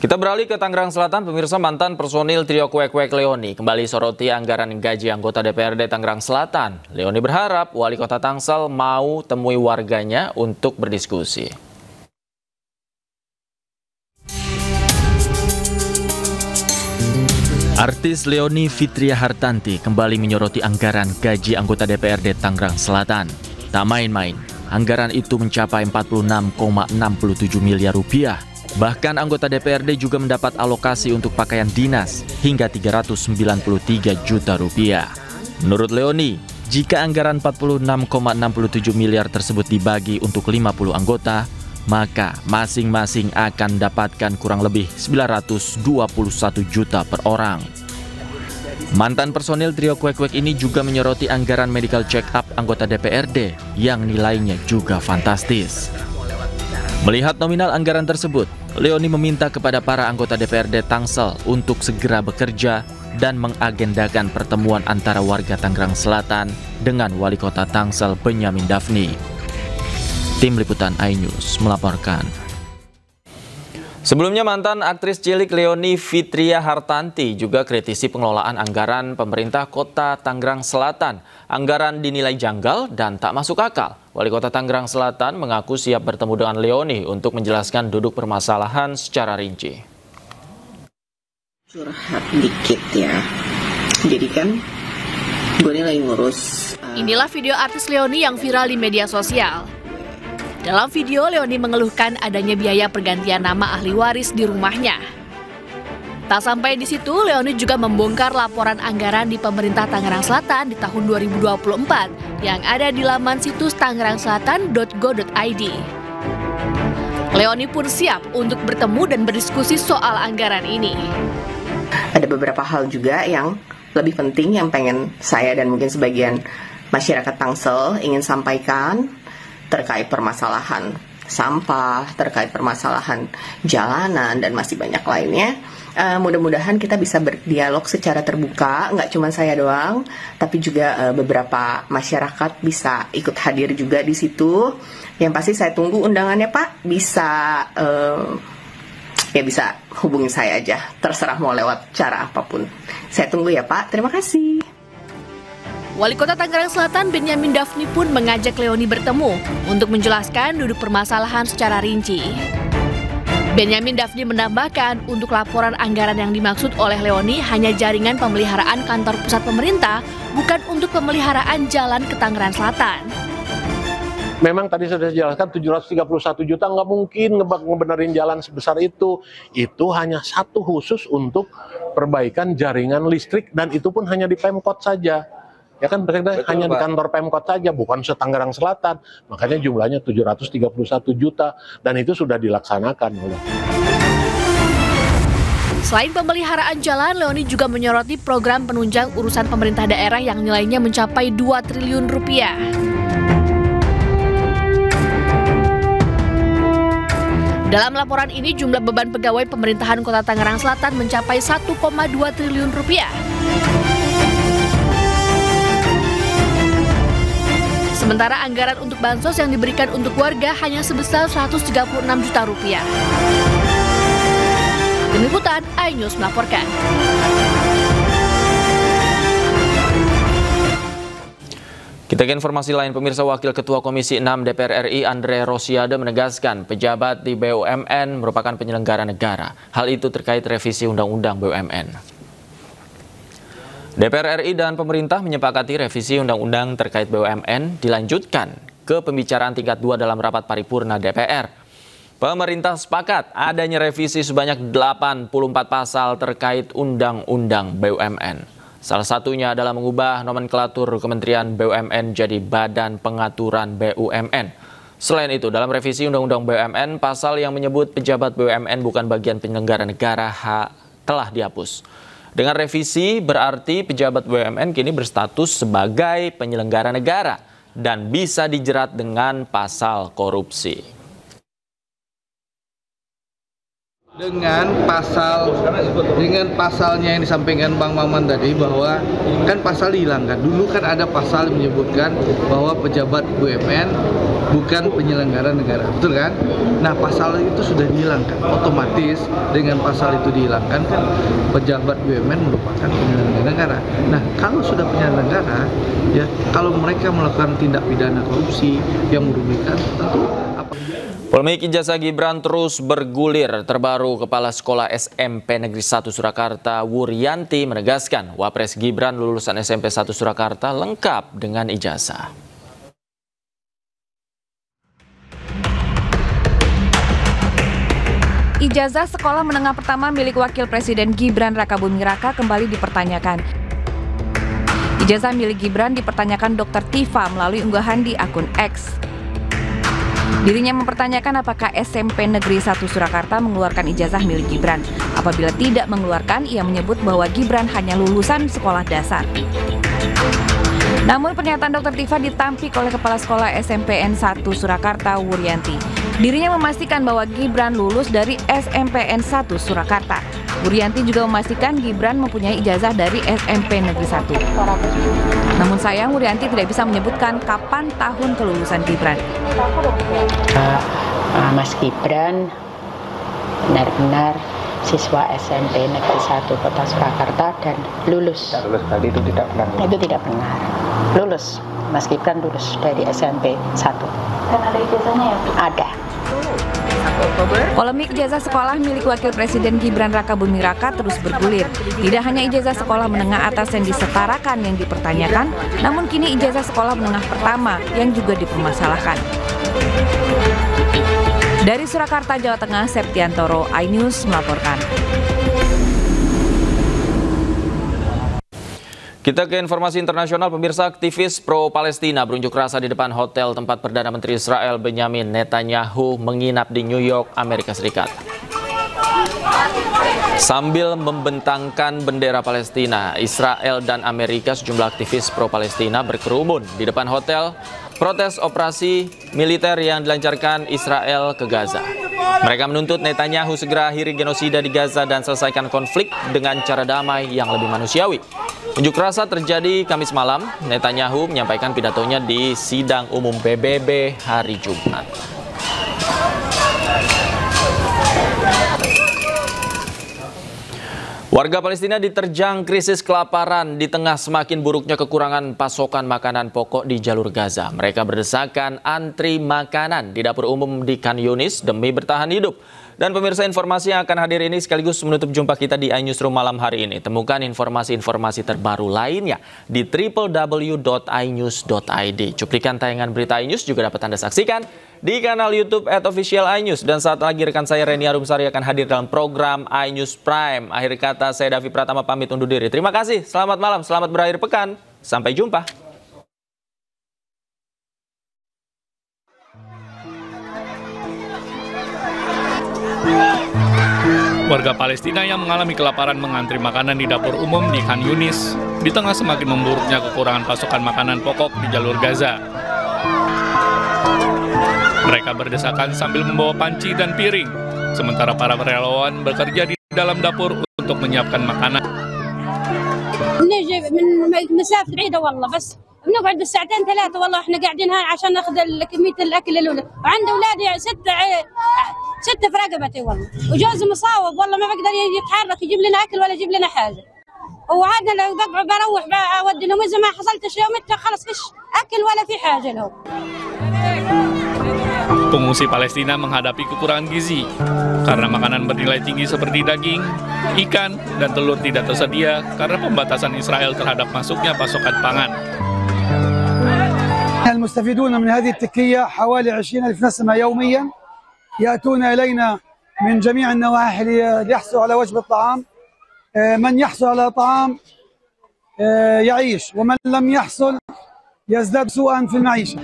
Kita beralih ke Tangerang Selatan, pemirsa. Mantan personil trio Kuek-Kuek Leoni kembali soroti anggaran gaji anggota DPRD Tangerang Selatan. Leoni berharap Wali Kota Tangsel mau temui warganya untuk berdiskusi. Artis Leoni Fitria Hartanti kembali menyoroti anggaran gaji anggota DPRD Tangerang Selatan. Tak main-main, anggaran itu mencapai 46,67 miliar rupiah. Bahkan anggota DPRD juga mendapat alokasi untuk pakaian dinas hingga 393 juta rupiah. Menurut Leoni, jika anggaran 46,67 miliar tersebut dibagi untuk 50 anggota, maka masing-masing akan mendapatkan kurang lebih 921 juta per orang. Mantan personil trio Kuek-Kuek ini juga menyoroti anggaran medical check-up anggota DPRD yang nilainya juga fantastis. Melihat nominal anggaran tersebut, Leoni meminta kepada para anggota DPRD Tangsel untuk segera bekerja dan mengagendakan pertemuan antara warga Tangerang Selatan dengan Wali Kota Tangsel Benyamin Daphni. Tim Liputan iNews melaporkan. Sebelumnya mantan aktris cilik Leoni Fitria Hartanti juga kritisi pengelolaan anggaran pemerintah kota Tangerang Selatan. Anggaran dinilai janggal dan tak masuk akal. Wali Kota Tangerang Selatan mengaku siap bertemu dengan Leoni untuk menjelaskan duduk permasalahan secara rinci. Curhat dikit ya. Jadi kan gue ini lagi ngurus. Inilah video artis Leoni yang viral di media sosial. Dalam video, Leoni mengeluhkan adanya biaya pergantian nama ahli waris di rumahnya. Tak sampai di situ, Leoni juga membongkar laporan anggaran di pemerintah Tangerang Selatan di tahun 2024 yang ada di laman situs tangerangselatan.go.id. Leoni pun siap untuk bertemu dan berdiskusi soal anggaran ini. Ada beberapa hal juga yang lebih penting yang pengen saya dan mungkin sebagian masyarakat Tangsel ingin sampaikan terkait permasalahan sampah, terkait permasalahan jalanan, dan masih banyak lainnya. Mudah-mudahan kita bisa berdialog secara terbuka, nggak cuma saya doang, tapi juga beberapa masyarakat bisa ikut hadir juga di situ. Yang pasti saya tunggu undangannya, Pak. Bisa bisa hubungi saya aja, terserah mau lewat cara apapun. Saya tunggu ya, Pak. Terima kasih. Wali Kota Tangerang Selatan Benyamin Daphni pun mengajak Leoni bertemu untuk menjelaskan duduk permasalahan secara rinci. Benyamin Daphni menambahkan untuk laporan anggaran yang dimaksud oleh Leoni hanya jaringan pemeliharaan kantor pusat pemerintah, bukan untuk pemeliharaan jalan ke Tangerang Selatan. Memang tadi sudah dijelaskan 731 juta nggak mungkin ngebenerin jalan sebesar itu. Itu hanya satu khusus untuk perbaikan jaringan listrik dan itu pun hanya di Pemkot saja. Ya kan mereka hanya Pak. Di kantor Pemkot saja, bukan se-Tangerang Selatan. Makanya jumlahnya 731 juta dan itu sudah dilaksanakan. Selain pemeliharaan jalan, Leoni juga menyoroti program penunjang urusan pemerintah daerah yang nilainya mencapai 2 triliun rupiah. Dalam laporan ini, jumlah beban pegawai pemerintahan Kota Tangerang Selatan mencapai 1,2 triliun rupiah. Sementara anggaran untuk bansos yang diberikan untuk warga hanya sebesar 136 juta rupiah. Tim Liputan iNews melaporkan. Kita ke informasi lain, pemirsa. Wakil Ketua Komisi 6 DPR RI Andre Rosiade menegaskan pejabat di BUMN merupakan penyelenggara negara. Hal itu terkait revisi Undang-Undang BUMN. DPR RI dan pemerintah menyepakati revisi Undang-Undang terkait BUMN dilanjutkan ke pembicaraan tingkat 2 dalam rapat paripurna DPR. Pemerintah sepakat adanya revisi sebanyak 84 pasal terkait Undang-Undang BUMN. Salah satunya adalah mengubah nomenklatur Kementerian BUMN jadi Badan Pengaturan BUMN. Selain itu, dalam revisi Undang-Undang BUMN, pasal yang menyebut pejabat BUMN bukan bagian penyelenggara negara telah dihapus. Dengan revisi berarti pejabat BUMN kini berstatus sebagai penyelenggara negara dan bisa dijerat dengan pasal korupsi. Dengan pasalnya yang disampaikan Bang Maman tadi, bahwa kan pasal dihilangkan. Dulu kan ada pasal yang menyebutkan bahwa pejabat BUMN bukan penyelenggara negara, betul kan? Nah, pasal itu sudah dihilangkan. Otomatis dengan pasal itu dihilangkan kan pejabat BUMN merupakan penyelenggara negara. Nah, kalau sudah penyelenggara, ya kalau mereka melakukan tindak pidana korupsi yang merugikan, tentu apa? Polemik ijazah Gibran terus bergulir. Terbaru Kepala Sekolah SMP Negeri 1 Surakarta, Wuryanti, menegaskan Wapres Gibran lulusan SMP 1 Surakarta lengkap dengan ijazah. Ijazah sekolah menengah pertama milik Wakil Presiden Gibran Rakabuming Raka kembali dipertanyakan. Ijazah milik Gibran dipertanyakan Dr. Tifa melalui unggahan di akun X. Dirinya mempertanyakan apakah SMP Negeri 1 Surakarta mengeluarkan ijazah milik Gibran. Apabila tidak mengeluarkan, ia menyebut bahwa Gibran hanya lulusan sekolah dasar. Namun pernyataan Dr. Tifa ditampik oleh Kepala Sekolah SMPN 1 Surakarta, Wuryanti. Dirinya memastikan bahwa Gibran lulus dari SMPN 1 Surakarta. Wuryanti juga memastikan Gibran mempunyai ijazah dari SMP Negeri 1. Namun sayang, Wuryanti tidak bisa menyebutkan kapan tahun kelulusan Gibran. Mas Gibran benar-benar siswa SMP Negeri 1 Kota Surakarta dan lulus. Lulus tadi itu tidak benar. Itu tidak benar. Lulus. Mas Gibran lulus dari SMP 1. Dan ada ijazahnya ya? Ada. Polemik ijazah sekolah milik Wakil Presiden Gibran Rakabuming Raka terus bergulir. Tidak hanya ijazah sekolah menengah atas yang disetarakan yang dipertanyakan, namun kini ijazah sekolah menengah pertama yang juga dipermasalahkan. Dari Surakarta, Jawa Tengah, Septiantoro, iNews melaporkan. Kita ke informasi internasional. Pemirsa, aktivis pro-Palestina berunjuk rasa di depan hotel tempat Perdana Menteri Israel Benjamin Netanyahu menginap di New York, Amerika Serikat. Sambil membentangkan bendera Palestina, Israel dan Amerika, sejumlah aktivis pro-Palestina berkerumun di depan hotel protes operasi militer yang dilancarkan Israel ke Gaza. Mereka menuntut Netanyahu segera akhiri genosida di Gaza dan selesaikan konflik dengan cara damai yang lebih manusiawi. Unjuk rasa terjadi Kamis malam. Netanyahu menyampaikan pidatonya di sidang umum PBB hari Jumat. Warga Palestina diterjang krisis kelaparan di tengah semakin buruknya kekurangan pasokan makanan pokok di jalur Gaza. Mereka berdesakan antri makanan di dapur umum di Khan Yunis demi bertahan hidup. Dan pemirsa, informasi yang akan hadir ini sekaligus menutup jumpa kita di iNewsroom malam hari ini. Temukan informasi-informasi terbaru lainnya di www.inews.id. Cuplikan tayangan berita iNews juga dapat Anda saksikan di kanal YouTube @official iNews. Dan saat lagi rekan saya Reni Arumsari akan hadir dalam program iNews Prime. Akhir kata saya Davi Pratama pamit undur diri. Terima kasih, selamat malam, selamat berakhir pekan. Sampai jumpa. Warga Palestina yang mengalami kelaparan mengantri makanan di dapur umum di Khan Yunis di tengah semakin memburuknya kekurangan pasokan makanan pokok di jalur Gaza. Mereka berdesakan sambil membawa panci dan piring, sementara para relawan bekerja di dalam dapur untuk menyiapkan makanan. نجي من مسافة بعيدة والله بس بنقعد بالساعتين ثلاثة والله احنا قاعدين هنا عشان ناخذ كمية الأكل الأولى وعند أولادي ستة في رقبتي والله وجوزي مصاوب والله ما بقدر يتحرك يجيب لنا أكل ولا يجيب لنا حاجة وعادنا لو بروح أودي لهم إذا ما حصلتش يوم خلص فيش أكل ولا في حاجة لهم. Pengungsi Palestina menghadapi kekurangan gizi karena makanan bernilai tinggi seperti daging, ikan, dan telur tidak tersedia karena pembatasan Israel terhadap masuknya pasokan pangan. المستفيدون من هذه التكية حوالي 20,000 نسمة يوميا يأتون إلينا من جميع النواحي ليحصلوا على وجبة طعام. من يحصل على طعام يعيش ومن لم يحصل يزداد سوءا في المعيشة.